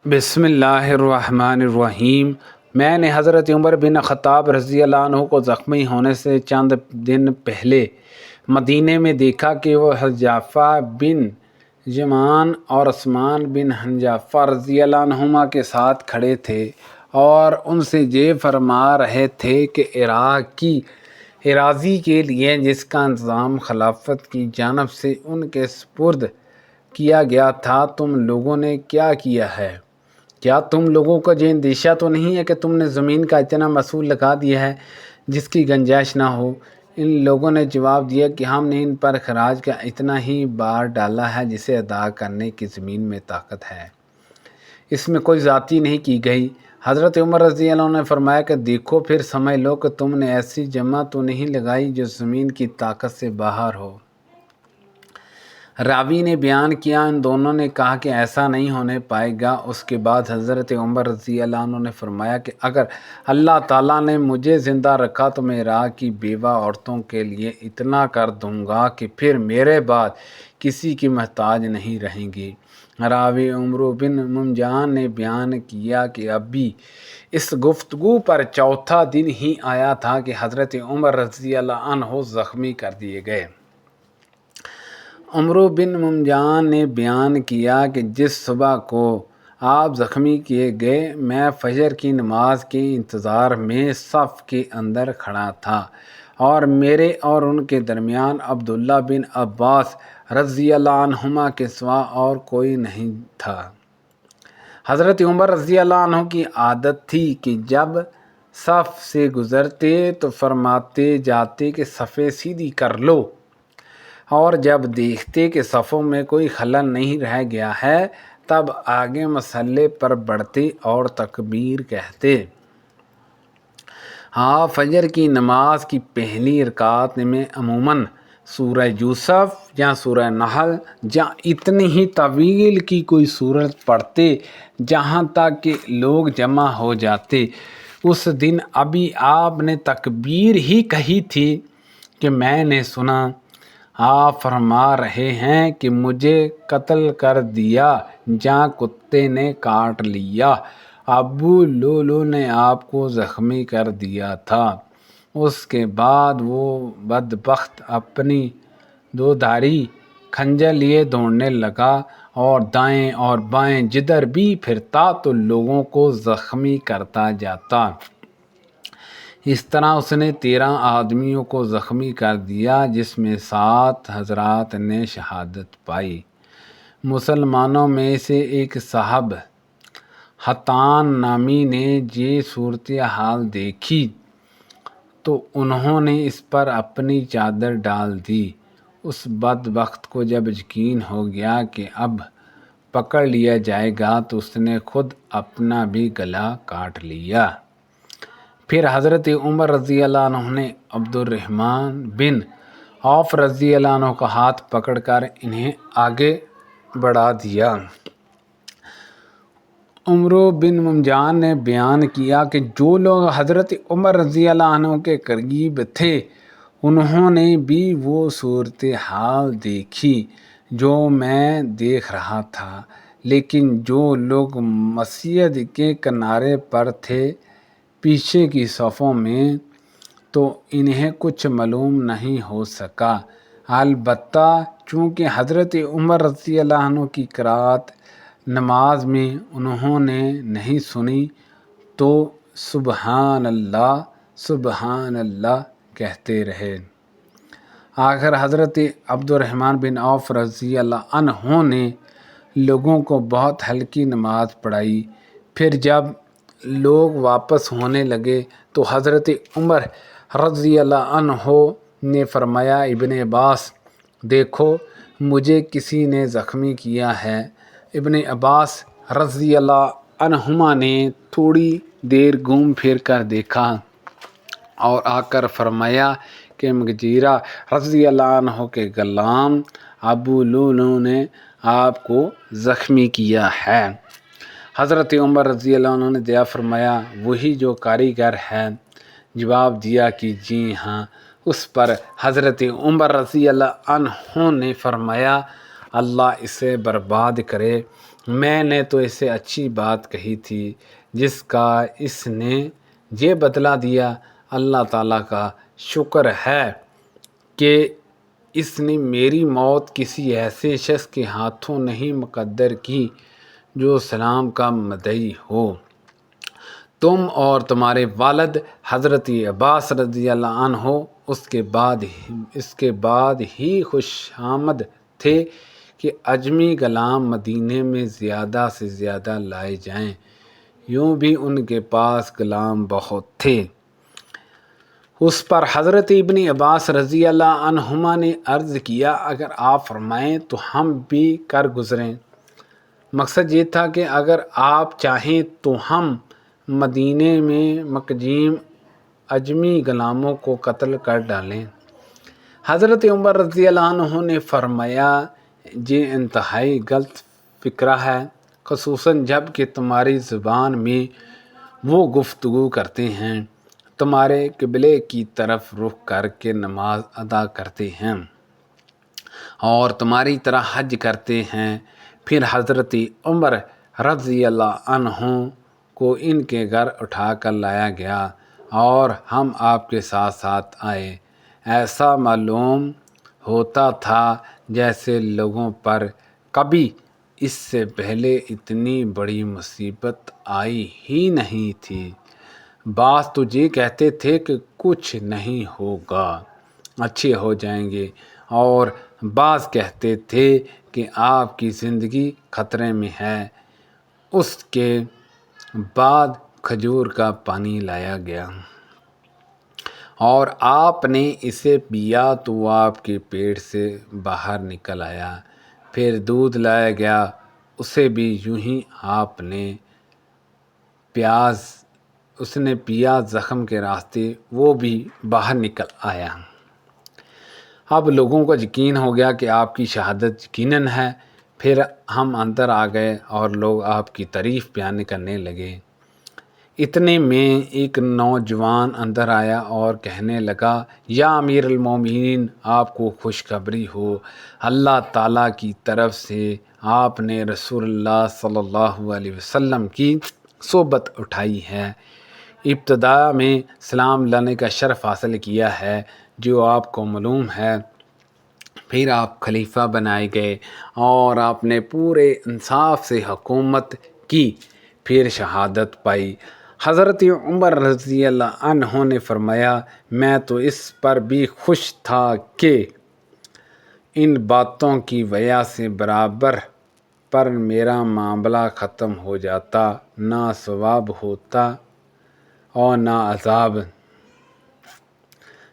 بسم اللہ الرحمن الرحیم۔ میں نے حضرت عمر بن خطاب رضی اللہ عنہ کو زخمی ہونے سے چند دن پہلے مدینے میں دیکھا کہ وہ حذیفہ بن یمان اور عثمان بن حنظلہ رضی اللہ عنہما کے ساتھ کھڑے تھے اور ان سے یہ فرما رہے تھے کہ عراق کی اراضی کے لیے جس کا انتظام خلافت کی جانب سے ان کے سپرد کیا گیا تھا، تم لوگوں نے کیا کیا ہے؟ کیا تم لوگوں کو یہ اندیشہ تو نہیں ہے کہ تم نے زمین کا اتنا محصول لگا دیا ہے جس کی گنجائش نہ ہو؟ ان لوگوں نے جواب دیا کہ ہم نے ان پر خراج کا اتنا ہی بار ڈالا ہے جسے ادا کرنے کی زمین میں طاقت ہے، اس میں کوئی زیادتی نہیں کی گئی۔ حضرت عمر رضی اللہ عنہ نے فرمایا کہ دیکھو، پھر سمجھ لو کہ تم نے ایسی جمع تو نہیں لگائی جو زمین کی طاقت سے باہر ہو۔ راوی نے بیان کیا، ان دونوں نے کہا کہ ایسا نہیں ہونے پائے گا۔ اس کے بعد حضرت عمر رضی اللہ عنہ نے فرمایا کہ اگر اللہ تعالیٰ نے مجھے زندہ رکھا تو میں عراق کی بیوہ عورتوں کے لیے اتنا کر دوں گا کہ پھر میرے بعد کسی کی محتاج نہیں رہیں گی۔ راوی عمرو بن ممجان نے بیان کیا کہ ابھی اس گفتگو پر چوتھا دن ہی آیا تھا کہ حضرت عمر رضی اللہ عنہ زخمی کر دیے گئے۔ عمرو بن ممجان نے بیان کیا کہ جس صبح کو آپ زخمی کیے گئے، میں فجر کی نماز کے انتظار میں صف کے اندر کھڑا تھا اور میرے اور ان کے درمیان عبداللہ بن عباس رضی اللہ عنہما کے سوا اور کوئی نہیں تھا۔ حضرت عمر رضی اللہ عنہ کی عادت تھی کہ جب صف سے گزرتے تو فرماتے جاتے کہ صفیں سیدھی کر لو، اور جب دیکھتے کہ صفوں میں کوئی خلل نہیں رہ گیا ہے تب آگے مصلی پر بڑھتے اور تکبیر کہتے۔ فجر کی نماز کی پہلی رکعت میں عموماً سورہ یوسف یا سورہ نحل یا اتنی ہی طویل کی کوئی سورت پڑھتے جہاں تک کہ لوگ جمع ہو جاتے۔ اس دن ابھی آپ نے تکبیر ہی کہی تھی کہ میں نے سنا آپ فرما رہے ہیں کہ مجھے قتل کر دیا یا کتے نے کاٹ لیا۔ ابو لولو نے آپ کو زخمی کر دیا تھا۔ اس کے بعد وہ بدبخت اپنی دودھاری خنجر لیے دوڑنے لگا اور دائیں اور بائیں جدھر بھی پھرتا تو لوگوں کو زخمی کرتا جاتا۔ اس طرح اس نے 13 آدمیوں کو زخمی کر دیا، جس میں 7 حضرات نے شہادت پائی۔ مسلمانوں میں سے ایک صاحب حتان نامی نے یہ صورتحال دیکھی تو انہوں نے اس پر اپنی چادر ڈال دی۔ اس بدبخت کو جب یقین ہو گیا کہ اب پکڑ لیا جائے گا تو اس نے خود اپنا بھی گلا کاٹ لیا۔ پھر حضرت عمر رضی اللہ عنہ نے عبد الرحمن بن عوف رضی اللہ عنہ کا ہاتھ پکڑ کر انہیں آگے بڑھا دیا۔ عمرو بن ممجان نے بیان کیا کہ جو لوگ حضرت عمر رضی اللہ عنہ کے قریب تھے انہوں نے بھی وہ صورتحال دیکھی جو میں دیکھ رہا تھا، لیکن جو لوگ مسجد کے کنارے پر تھے پیچھے کی صفوں میں تو انہیں کچھ معلوم نہیں ہو سکا۔ البتہ چونکہ حضرت عمر رضی اللہ عنہ کی قرات نماز میں انہوں نے نہیں سنی تو سبحان اللہ سبحان اللہ کہتے رہے۔ آخر حضرت عبد الرحمن بن عوف رضی اللہ عنہ نے لوگوں کو بہت ہلکی نماز پڑھائی۔ پھر جب لوگ واپس ہونے لگے تو حضرت عمر رضی اللہ عنہ نے فرمایا، ابن عباس دیکھو مجھے کسی نے زخمی کیا ہے۔ ابن عباس رضی اللہ عنہما نے تھوڑی دیر گھوم پھر کر دیکھا اور آ کر فرمایا کہ مغیرہ رضی اللہ عنہ کے غلام ابو لولو نے آپ کو زخمی کیا ہے۔ حضرت عمر رضی اللہ عنہ نے دعا فرمایا، وہی جو کاریگر ہے؟ جواب دیا کہ جی ہاں۔ اس پر حضرت عمر رضی اللہ عنہ نے فرمایا، اللہ اسے برباد کرے میں نے تو اسے اچھی بات کہی تھی جس کا اس نے یہ بدلہ دیا۔ اللہ تعالیٰ کا شکر ہے کہ اس نے میری موت کسی ایسے شخص کے ہاتھوں نہیں مقدر کی جو اسلام کا مدعی ہو۔ تم اور تمہارے والد حضرت عباس رضی اللہ عنہ اس کے بعد ہی خوش آمد تھے کہ اجمی غلام مدینے میں زیادہ سے زیادہ لائے جائیں۔ یوں بھی ان کے پاس غلام بہت تھے۔ اس پر حضرت ابن عباس رضی اللہ عنہما نے عرض کیا، اگر آپ فرمائیں تو ہم بھی کر گزریں۔ مقصد یہ تھا کہ اگر آپ چاہیں تو ہم مدینے میں مقیم اجمی غلاموں کو قتل کر ڈالیں۔ حضرت عمر رضی اللہ عنہ نے فرمایا، یہ انتہائی غلط فکرہ ہے، خصوصاً جب کہ تمہاری زبان میں وہ گفتگو کرتے ہیں، تمہارے قبلے کی طرف رخ کر کے نماز ادا کرتے ہیں اور تمہاری طرح حج کرتے ہیں۔ پھر حضرت عمر رضی اللہ عنہ کو ان کے گھر اٹھا کر لایا گیا اور ہم آپ کے ساتھ ساتھ آئے۔ ایسا معلوم ہوتا تھا جیسے لوگوں پر کبھی اس سے پہلے اتنی بڑی مصیبت آئی ہی نہیں تھی۔ بعض تو یہ کہتے تھے کہ کچھ نہیں ہوگا، اچھے ہو جائیں گے، اور بعض کہتے تھے کہ آپ کی زندگی خطرے میں ہے۔ اس کے بعد کھجور کا پانی لایا گیا اور آپ نے اسے پیا تو وہ آپ کے پیٹ سے باہر نکل آیا۔ پھر دودھ لایا گیا، اسے بھی یوں ہی آپ نے پیا، زخم کے راستے وہ بھی باہر نکل آیا۔ اب لوگوں کو یقین ہو گیا کہ آپ کی شہادت یقیناً ہے۔ پھر ہم اندر آ گئے اور لوگ آپ کی تعریف بیان کرنے لگے۔ اتنے میں ایک نوجوان اندر آیا اور کہنے لگا، یا امیر المومنین، آپ کو خوشخبری ہو، اللہ تعالیٰ کی طرف سے آپ نے رسول اللہ صلی اللہ علیہ وسلم کی صحبت اٹھائی ہے، ابتدا میں سلام لانے کا شرف حاصل کیا ہے جو آپ کو معلوم ہے۔ پھر آپ خلیفہ بنائے گئے اور آپ نے پورے انصاف سے حکومت کی، پھر شہادت پائی۔ حضرت عمر رضی اللہ عنہ نے فرمایا، میں تو اس پر بھی خوش تھا کہ ان باتوں کی وجہ سے برابر پر میرا معاملہ ختم ہو جاتا، نہ ثواب ہوتا اور نہ عذاب۔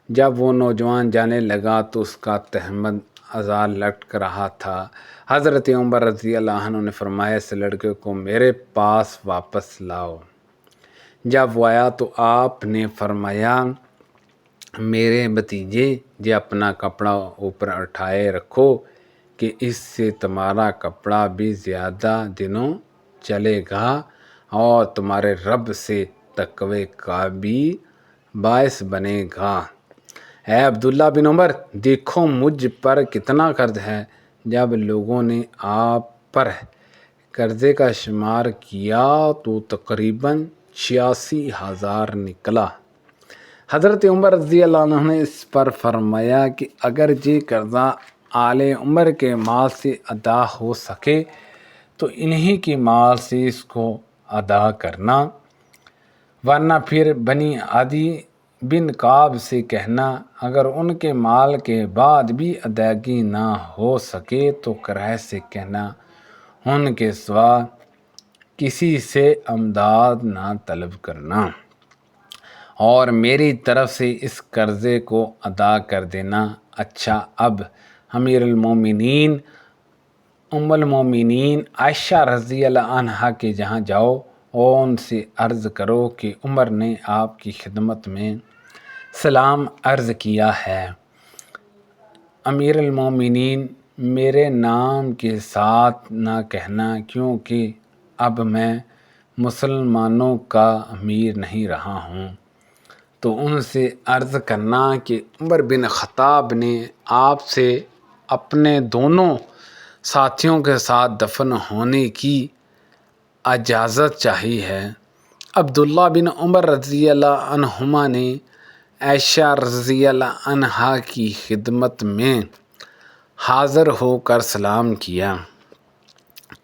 جب وہ نوجوان جانے لگا تو اس کا تہمد ازار لٹک رہا تھا۔ حضرت عمر رضی اللہ عنہ نے فرمایا، اس لڑکے کو میرے پاس واپس لاؤ۔ جب وہ آیا تو آپ نے فرمایا، میرے بھتیجے، یہ اپنا کپڑا اوپر اٹھائے رکھو کہ اس سے تمہارا کپڑا بھی زیادہ دنوں چلے گا اور تمہارے رب سے تقوی کا بھی باعث بنے گا۔ اے عبداللہ بن عمر، دیکھو مجھ پر کتنا قرض ہے۔ جب لوگوں نے آپ پر قرضے کا شمار کیا تو تقریباً 86,000 نکلا۔ حضرت عمر رضی اللہ عنہ نے اس پر فرمایا کہ اگر یہ قرضہ آل عمر کے مال سے ادا ہو سکے تو انہی کے مال سے اس کو ادا کرنا، ورنہ پھر بنی عدی بن کعب سے کہنا، اگر ان کے مال کے بعد بھی ادائیگی نہ ہو سکے تو کرائے سے کہنا، ان کے سوا کسی سے امداد نہ طلب کرنا اور میری طرف سے اس قرضے کو ادا کر دینا۔ اچھا، اب امیر المومنین ام المومنین عائشہ رضی اللہ عنہا کے جہاں جاؤ اور ان سے عرض کرو کہ عمر نے آپ کی خدمت میں سلام عرض کیا ہے۔ امیر المومنین، میرے نام کے ساتھ نہ کہنا، کیونکہ اب میں مسلمانوں کا امیر نہیں رہا ہوں۔ تو ان سے عرض کرنا کہ عمر بن خطاب نے آپ سے اپنے دونوں ساتھیوں کے ساتھ دفن ہونے کی اجازت چاہی ہے۔ عبداللہ بن عمر رضی اللہ عنہما نے عائشہ رضی اللہ عنہا کی خدمت میں حاضر ہو کر سلام کیا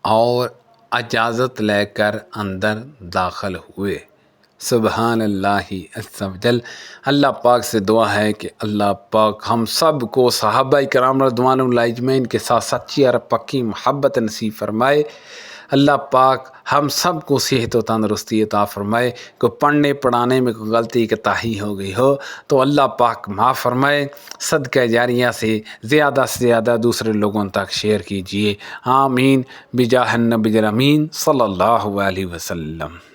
اور اجازت لے کر اندر داخل ہوئے۔ سبحان اللہ عز و جل۔ اللہ پاک سے دعا ہے کہ اللہ پاک ہم سب کو صحابہ کرام رضوان اللہ اجمعین کے ساتھ سچی اور پکی محبت نصیب فرمائے۔ اللہ پاک ہم سب کو صحت و تندرستی عطا فرمائے۔ کو پڑھنے پڑھانے میں کوئی غلطی کوتاہی ہو گئی ہو تو اللہ پاک معاف فرمائے۔ صدقہ جاریہ سے زیادہ دوسرے لوگوں تک شیئر کیجیے۔ آمین بجاہ النبی الامین صلی اللہ علیہ وسلم۔